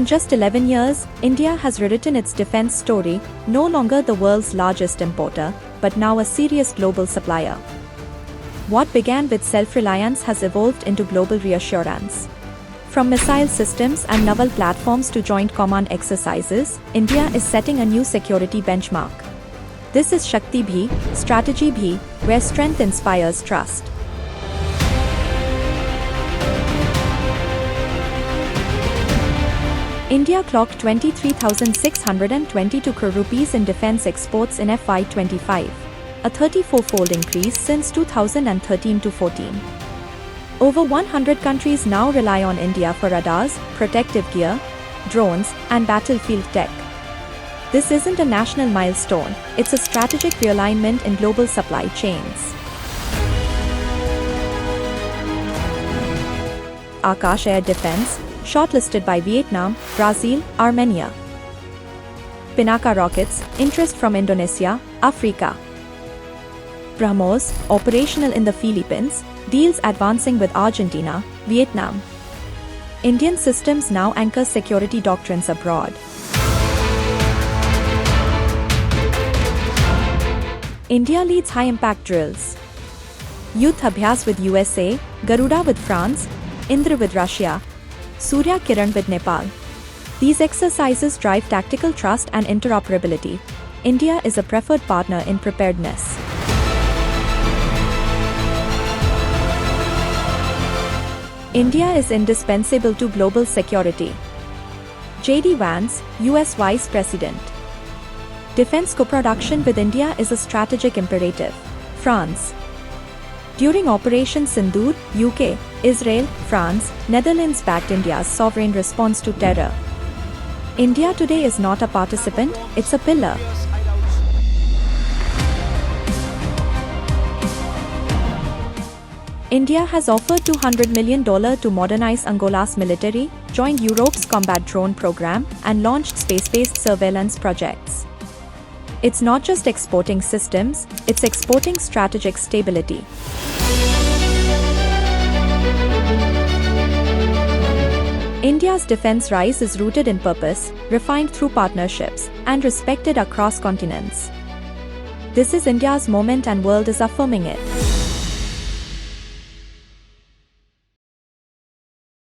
In just 11 years, India has rewritten its defense story, no longer the world's largest importer, but now a serious global supplier. What began with self-reliance has evolved into global reassurance. From missile systems and naval platforms to joint command exercises, India is setting a new security benchmark. This is Shakti Bhi, Strategy Bhi, where strength inspires trust. India clocked 23,622 crore rupees in defense exports in FY25, a 34-fold increase since 2013 to 14. Over 100 countries now rely on India for radars, protective gear, drones, and battlefield tech. This isn't a national milestone, it's a strategic realignment in global supply chains. Akash Air Defense, shortlisted by Vietnam, Brazil, Armenia. Pinaka Rockets, interest from Indonesia, Africa. BrahMos, operational in the Philippines, deals advancing with Argentina, Vietnam. Indian systems now anchor security doctrines abroad. India leads high-impact drills. Yudh Abhyas with USA, Garuda with France, Indra with Russia, Surya Kiran with Nepal. These exercises drive tactical trust and interoperability. India is a preferred partner in preparedness. India is indispensable to global security. J.D. Vance, U.S. Vice President. Defense co-production with India is a strategic imperative. France. During Operation Sindoor, UK, Israel, France, Netherlands backed India's sovereign response to terror. India today is not a participant, it's a pillar. India has offered $200 million to modernize Angola's military, joined Europe's combat drone program, and launched space-based surveillance projects. It's not just exporting systems, it's exporting strategic stability. India's defense rise is rooted in purpose, refined through partnerships, and respected across continents. This is India's moment and world is affirming it.